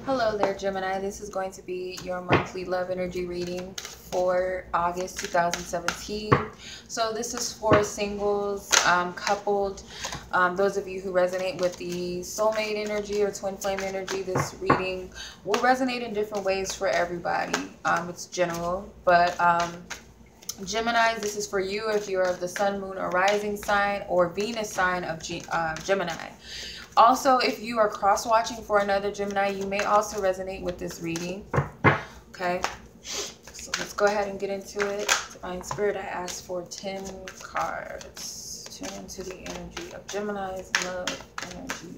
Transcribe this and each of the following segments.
Hello there, Gemini. This is going to be your monthly love energy reading for August 2017. So this is for singles, coupled, those of you who resonate with the soulmate energy or twin flame energy. This reading will resonate in different ways for everybody. It's general, but Geminis, this is for you if you're of the sun, moon, or rising sign or Venus sign of Gemini. Also, if you are cross-watching for another Gemini, you may also resonate with this reading. Okay, so let's go ahead and get into it. Divine Spirit, I asked for 10 cards. Tune into the energy of Gemini's love energy.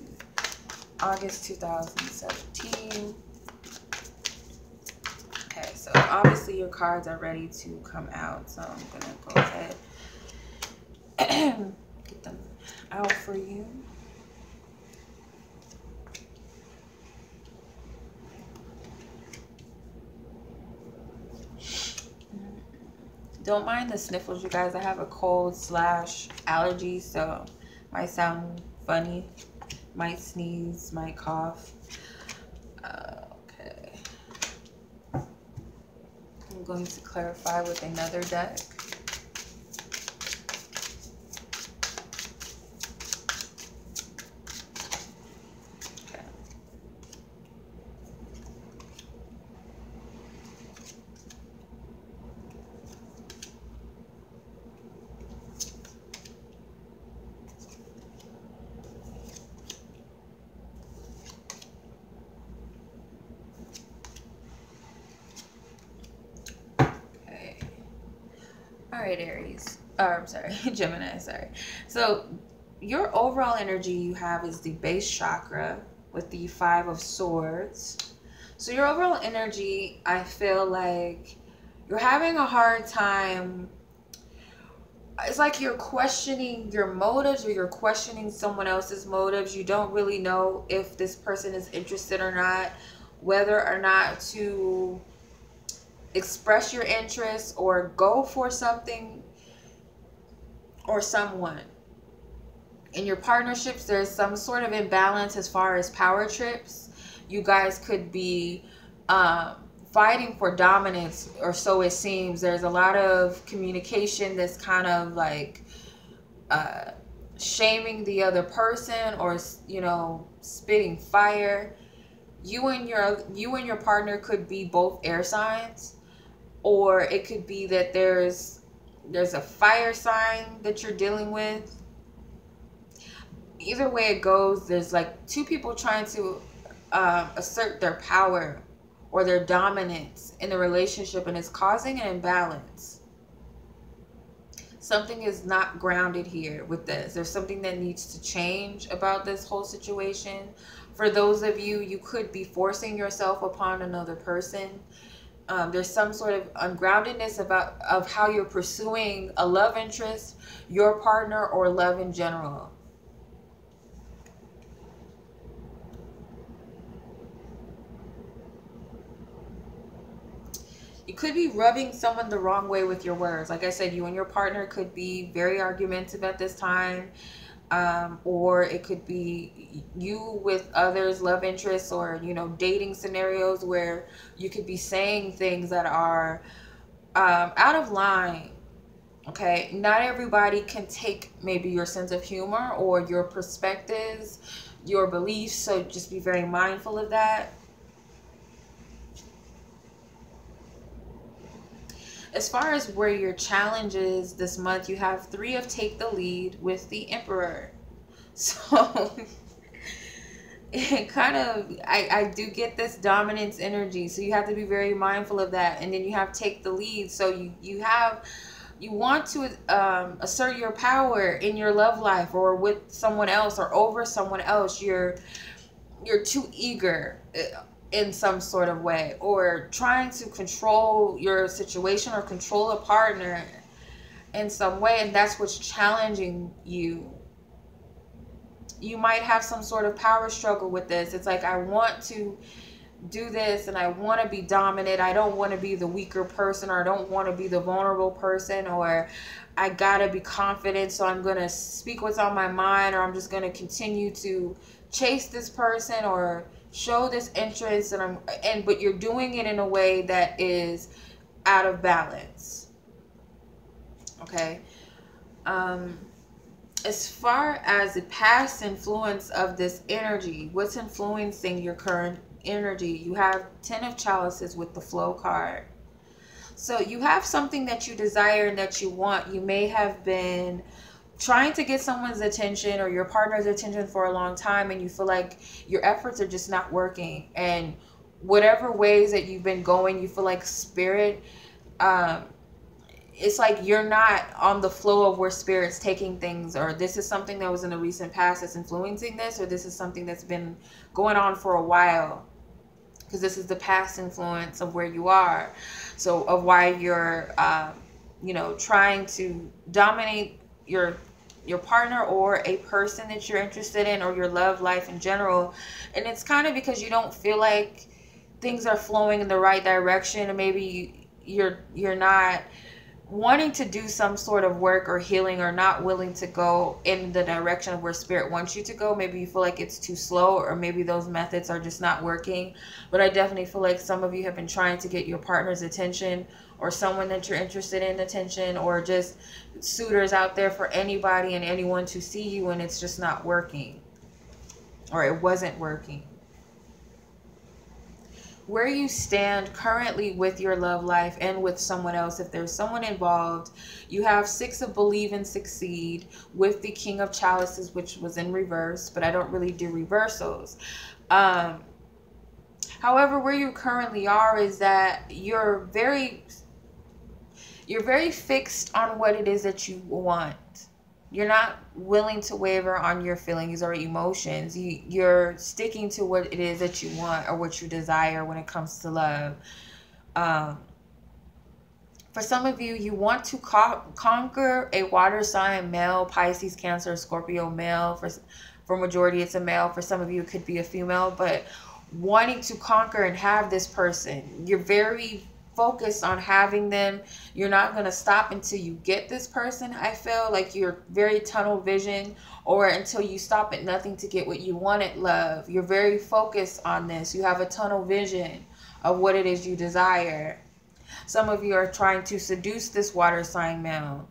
August 2017. Okay, so obviously your cards are ready to come out. So I'm going to go ahead and get them out for you. Don't mind the sniffles, you guys. I have a cold / allergy, so might sound funny. Might sneeze, might cough. Okay. I'm going to clarify with another deck. All right, Aries. I'm sorry, Gemini, sorry. So your overall energy you have is the base chakra with the 5 of Swords. So your overall energy, I feel like you're having a hard time. It's like you're questioning your motives, or you're questioning someone else's motives. You don't really know if this person is interested or not, whether or not to express your interest or go for something or someone. In your partnerships, there's some sort of imbalance as far as power trips. You guys could be fighting for dominance, or so it seems. There's a lot of communication that's kind of like shaming the other person, or, you know, spitting fire. You and your partner could be both air signs, or it could be that there's a fire sign that you're dealing with. Either way it goes, there's like two people trying to assert their power or their dominance in the relationship, and it's causing an imbalance. Something is not grounded here with this. There's something that needs to change about this whole situation. For those of you, you could be forcing yourself upon another person. There's some sort of ungroundedness of how you're pursuing a love interest, your partner, or love in general. You could be rubbing someone the wrong way with your words. Like I said, you and your partner could be very argumentative at this time. Or it could be you with others, love interests, or, you know, dating scenarios where you could be saying things that are out of line. Okay, not everybody can take maybe your sense of humor or your perspectives, your beliefs, so just be very mindful of that. As far as where your challenge is this month, you have 3 of Take the Lead with the Emperor. So it kind of, I do get this dominance energy. So you have to be very mindful of that. And then you have Take the Lead. So you want to assert your power in your love life, or with someone else, or over someone else. You're too eager in some sort of way, or trying to control your situation or control a partner in some way, and that's what's challenging you. You might have some sort of power struggle with this. It's like, I want to do this and I want to be dominant. I don't want to be the weaker person, or I don't want to be the vulnerable person, or I gotta be confident, so I'm gonna speak what's on my mind, or I'm just gonna continue to chase this person or show this interest, but you're doing it in a way that is out of balance. Okay. As far as the past influence of this energy, what's influencing your current energy? You have 10 of chalices with the flow card. So you have something that you desire and that you want. You may have been trying to get someone's attention or your partner's attention for a long time, and you feel like your efforts are just not working. And whatever ways that you've been going, you feel like spirit, it's like you're not on the flow of where spirit's taking things, or this is something that was in the recent past that's influencing this, or this is something that's been going on for a while, because this is the past influence of where you are. So of why you're trying to dominate your partner or a person that you're interested in, or your love life in general. And it's kind of because you don't feel like things are flowing in the right direction, and maybe you're not wanting to do some sort of work or healing, or not willing to go in the direction of where spirit wants you to go. Maybe you feel like it's too slow, or maybe those methods are just not working. But I definitely feel like some of you have been trying to get your partner's attention, or someone that you're interested in attention, or just suitors out there for anybody and anyone to see you, and it's just not working, or it wasn't working. Where you stand currently with your love life and with someone else, if there's someone involved, you have 6 of believe and succeed with the King of Chalices, which was in reverse, but I don't really do reversals. However, where you currently are is that you're very fixed on what it is that you want. You're not willing to waver on your feelings or emotions. You're sticking to what it is that you want or what you desire when it comes to love. For some of you, you want to conquer a water sign, male, Pisces, Cancer, Scorpio, male. For majority, it's a male. For some of you, it could be a female. But wanting to conquer and have this person, you're very focused on having them. You're not going to stop until you get this person. I feel like you're very tunnel vision, or until you stop at nothing to get what you want at love. You're very focused on this. You have a tunnel vision of what it is you desire. Some of you are trying to seduce this water sign male.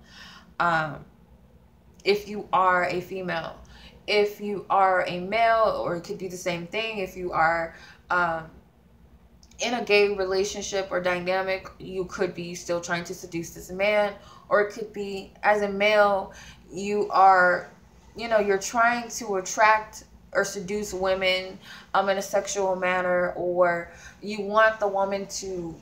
If you are a female, if you are a male, or it could be the same thing. If you are in a gay relationship or dynamic, you could be still trying to seduce this man. Or it could be, as a male, you are, you're trying to attract or seduce women in a sexual manner, or you want the woman to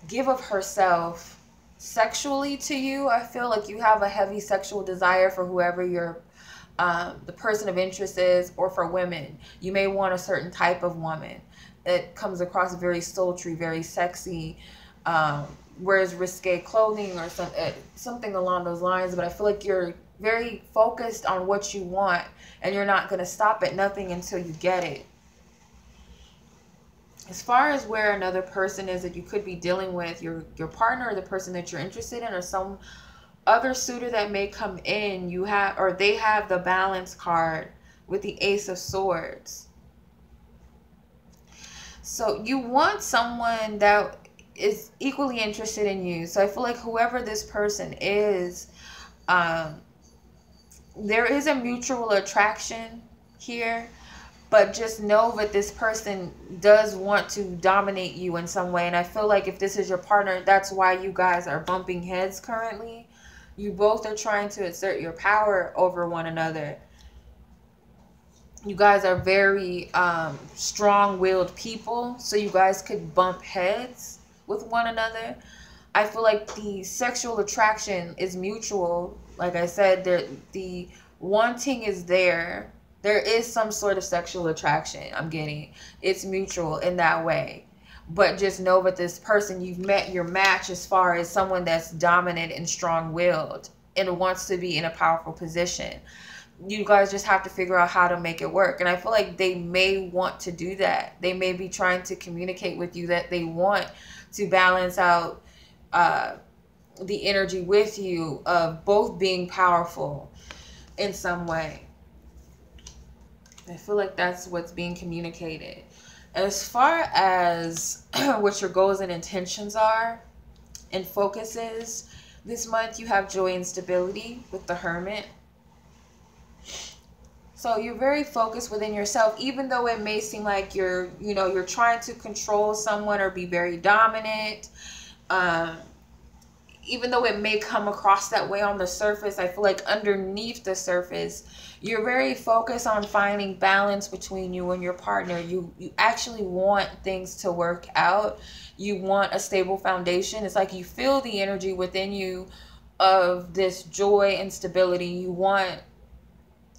give of herself sexually to you. I feel like you have a heavy sexual desire for whoever your the person of interest is, or for women. You may want a certain type of woman. It comes across very sultry, very sexy, wears risque clothing or something along those lines. But I feel like you're very focused on what you want, and you're not going to stop at nothing until you get it. As far as where another person is that you could be dealing with, your partner or the person that you're interested in, or some other suitor that may come in, they have the Balance card with the Ace of Swords. So you want someone that is equally interested in you. So I feel like whoever this person is, there is a mutual attraction here, but just know that this person does want to dominate you in some way. And I feel like if this is your partner, that's why you guys are bumping heads currently. You both are trying to assert your power over one another. You guys are very strong-willed people, so you guys could bump heads with one another. I feel like the sexual attraction is mutual. Like I said, the wanting is there. There is some sort of sexual attraction I'm getting. It's mutual in that way. But just know that this person, you've met your match as far as someone that's dominant and strong-willed and wants to be in a powerful position. You guys just have to figure out how to make it work. And I feel like they may want to do that. They may be trying to communicate with you that they want to balance out the energy with you of both being powerful in some way. I feel like that's what's being communicated. As far as what your goals and intentions are and focuses this month, you have joy and stability with the Hermit. So you're very focused within yourself, even though it may seem like you're trying to control someone or be very dominant. Even though it may come across that way on the surface, I feel like underneath the surface, you're very focused on finding balance between you and your partner. You actually want things to work out. You want a stable foundation. It's like you feel the energy within you of this joy and stability. You want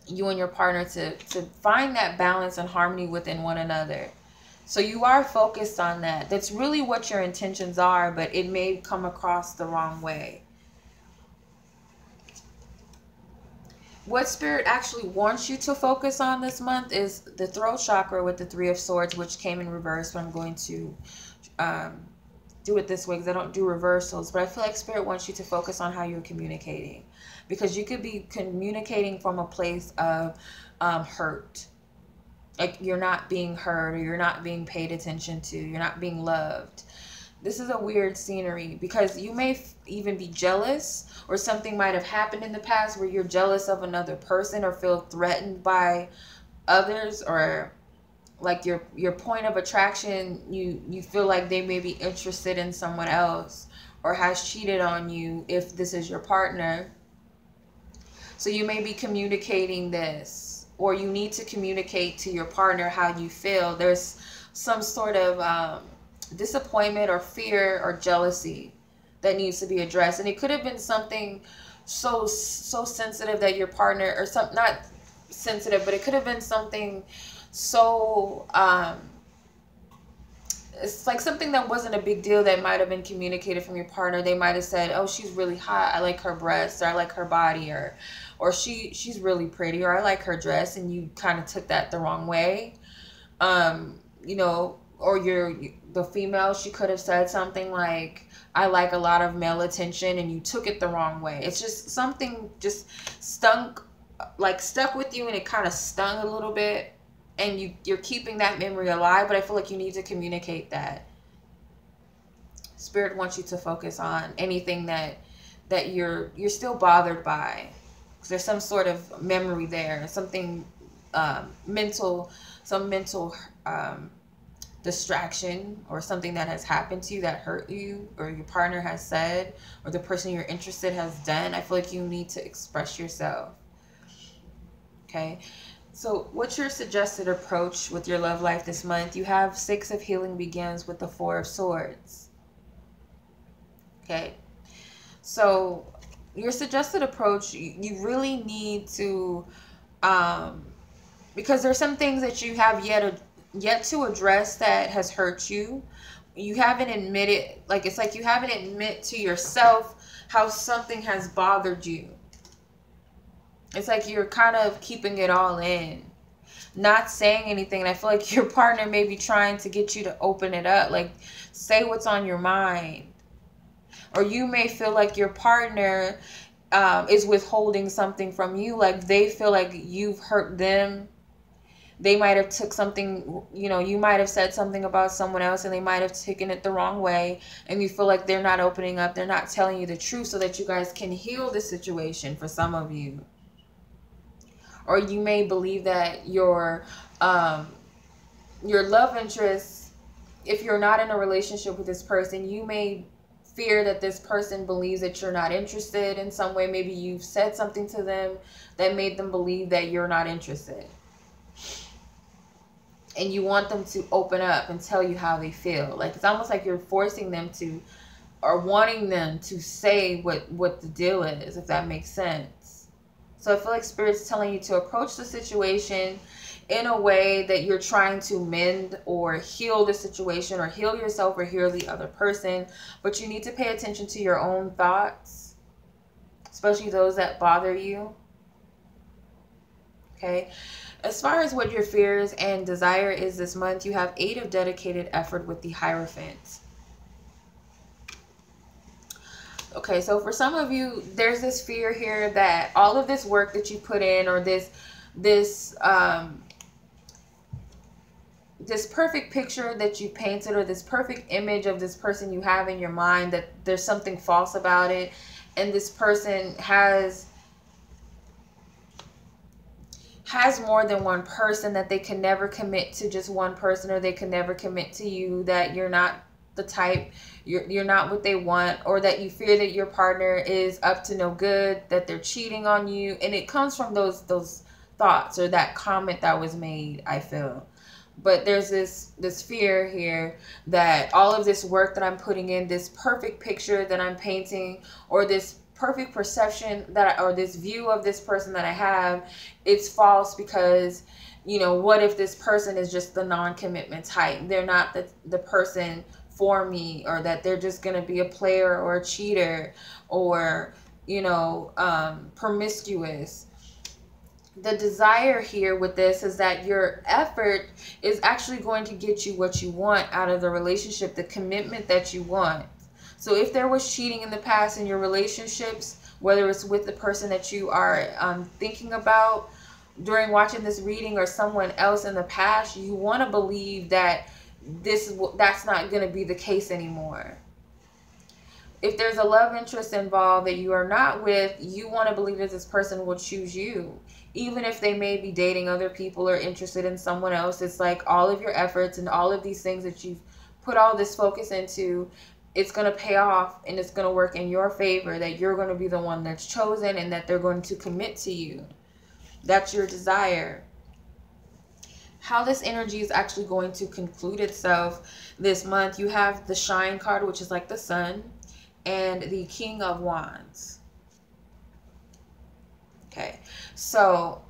you and your partner to find that balance and harmony within one another. So you are focused on that. That's really what your intentions are, but it may come across the wrong way. What Spirit actually wants you to focus on this month is the throat chakra with the Three of Swords, which came in reverse, but I'm going to do it this way because I don't do reversals. But I feel like Spirit wants you to focus on how you're communicating, because you could be communicating from a place of hurt. Like you're not being heard, or you're not being paid attention to, you're not being loved. This is a weird scenery because you may even be jealous, or something might have happened in the past where you're jealous of another person or feel threatened by others, or like your point of attraction, you feel like they may be interested in someone else or has cheated on you if this is your partner. So you may be communicating this, or you need to communicate to your partner how you feel. There's some sort of disappointment or fear or jealousy that needs to be addressed. And it could have been something so sensitive that your partner, or some, not sensitive, but it could have been something so it's like something that wasn't a big deal that might have been communicated from your partner. They might have said, oh, she's really hot, I like her breasts, or I like her body, or she's really pretty, or I like her dress, and you kind of took that the wrong way. You know, or the female, she could have said something like, I like a lot of male attention, and you took it the wrong way. It's just something just stuck with you, and it kind of stung a little bit, and you're keeping that memory alive, but I feel like you need to communicate that. Spirit wants you to focus on anything that you're still bothered by, because there's some sort of memory there, something mental distraction, or something that has happened to you that hurt you, or your partner has said, or the person you're interested has done. I feel like you need to express yourself. Okay, so what's your suggested approach with your love life this month? You have Six of Healing begins with the Four of Swords. Okay, so your suggested approach, you really need to, because there's some things that you have yet to address that has hurt you. You haven't admitted, like it's like you haven't admit to yourself how something has bothered you. It's like you're kind of keeping it all in, not saying anything. And I feel like your partner may be trying to get you to open it up, like say what's on your mind. Or you may feel like your partner is withholding something from you, like they feel like you've hurt them. They might have took something, you know, you might have said something about someone else, and they might have taken it the wrong way, and you feel like they're not opening up, they're not telling you the truth so that you guys can heal the situation for some of you. Or you may believe that your love interest, if you're not in a relationship with this person, you may fear that this person believes that you're not interested in some way. Maybe you've said something to them that made them believe that you're not interested. And you want them to open up and tell you how they feel. Like it's almost like you're forcing them to, or wanting them to say what the deal is, if that makes sense. So I feel like Spirit's telling you to approach the situation in a way that you're trying to mend or heal the situation, or heal yourself, or heal the other person. But you need to pay attention to your own thoughts, especially those that bother you. Okay. As far as what your fears and desire is this month, you have 8 of dedicated effort with the Hierophant. Okay, so for some of you, there's this fear here that all of this work that you put in, or this this perfect picture that you painted, or this perfect image of this person you have in your mind, that there's something false about it, and this person has more than one person, that they can never commit to just one person, or they can never commit to you, that you're not the type, you're not what they want, or that you fear that your partner is up to no good, that they're cheating on you. And it comes from those thoughts, or that comment that was made, I feel. But there's this fear here that all of this work that I'm putting in, this perfect picture that I'm painting, or this perfect perception or this view of this person that I have, it's false, because, you know, what if this person is just the non-commitment type? They're not the person for me, or that they're just going to be a player or a cheater, or, you know, promiscuous. The desire here with this is that your effort is actually going to get you what you want out of the relationship, the commitment that you want. So if there was cheating in the past in your relationships, whether it's with the person that you are thinking about during watching this reading, or someone else in the past, you want to believe that that's not going to be the case anymore. If there's a love interest involved that you are not with, you want to believe that this person will choose you. Even if they may be dating other people or interested in someone else, it's like all of your efforts and all of these things that you've put all this focus into, it's going to pay off, and it's going to work in your favor, that you're going to be the one that's chosen, and that they're going to commit to you. That's your desire. How this energy is actually going to conclude itself this month, you have the Shine card, which is like the sun, and the King of Wands. Okay, so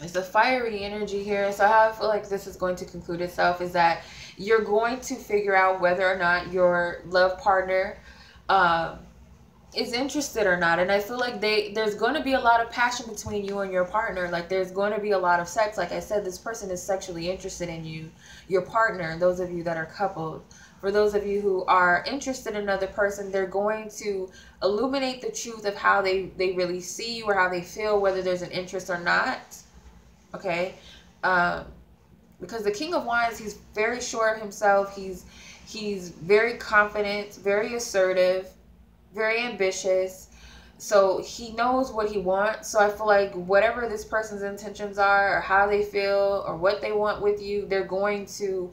it's a fiery energy here. So how I feel like this is going to conclude itself is that you're going to figure out whether or not your love partner is interested or not. And I feel like there's going to be a lot of passion between you and your partner. Like there's going to be a lot of sex. Like I said, this person is sexually interested in you, your partner, those of you that are coupled. For those of you who are interested in another person, they're going to illuminate the truth of how they really see you, or how they feel, whether there's an interest or not. Okay? Because the King of Wands, he's very sure of himself. He's very confident, very assertive, very ambitious. So he knows what he wants. So I feel like whatever this person's intentions are, or how they feel, or what they want with you, they're going to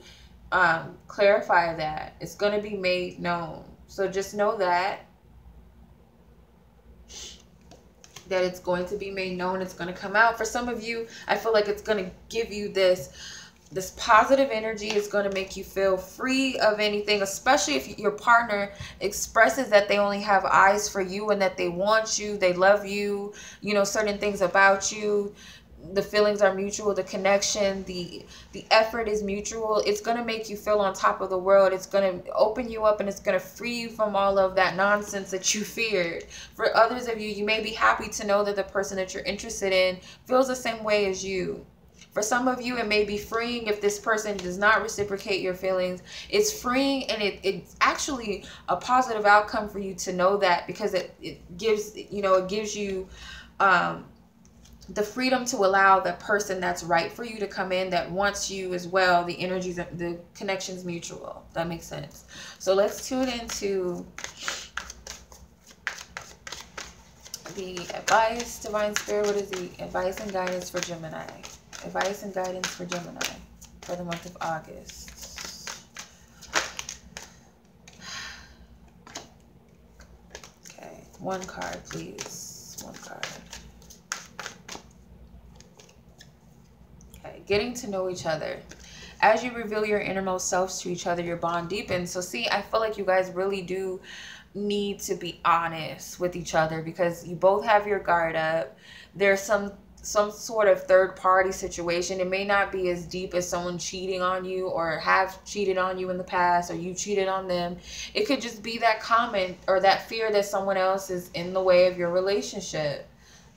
clarify that. It's going to be made known. So just know that it's going to be made known. It's going to come out. For some of you, I feel like it's going to give you this positive energy. Is going to make you feel free of anything, especially if your partner expresses that they only have eyes for you, and that they want you, they love you, you know, certain things about you. The feelings are mutual, the connection, the effort is mutual. It's going to make you feel on top of the world. It's going to open you up, and it's going to free you from all of that nonsense that you feared. For others of you, you may be happy to know that the person that you're interested in feels the same way as you. For some of you, it may be freeing if this person does not reciprocate your feelings. It's freeing, and it's actually a positive outcome for you to know that, because it gives, you know, it gives you the freedom to allow the person that's right for you to come in, that wants you as well. The energies, the connection's mutual. That makes sense. So let's tune into the advice, Divine Spirit. What is the advice and guidance for Gemini? Advice and guidance for Gemini for the month of August. Okay, one card, please. One card. Okay, getting to know each other. As you reveal your innermost selves to each other, your bond deepens. So see, I feel like you guys really do need to be honest with each other, because you both have your guard up. There's some sort of third party situation. It may not be as deep as someone cheating on you, or have cheated on you in the past, or you cheated on them. It could just be that comment or that fear that someone else is in the way of your relationship.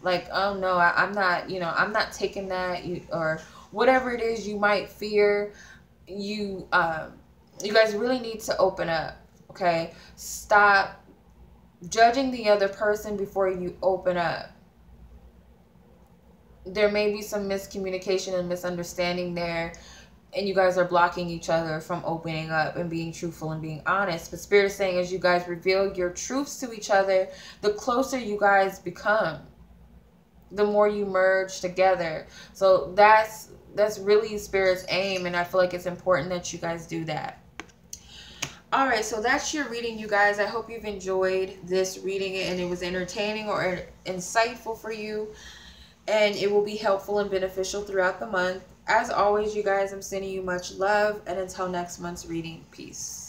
Like, oh no, I'm not, you know, I'm not taking that, or whatever it is you might fear. You guys really need to open up. Okay, stop judging the other person before you open up. There may be some miscommunication and misunderstanding there. and you guys are blocking each other from opening up and being truthful and being honest. But Spirit is saying as you guys reveal your truths to each other, the closer you guys become, the more you merge together. So that's really Spirit's aim, and I feel like it's important that you guys do that. All right, so that's your reading, you guys. I hope you've enjoyed this reading and it was entertaining or insightful for you, and it will be helpful and beneficial throughout the month. As always, you guys, I'm sending you much love, and until next month's reading, peace.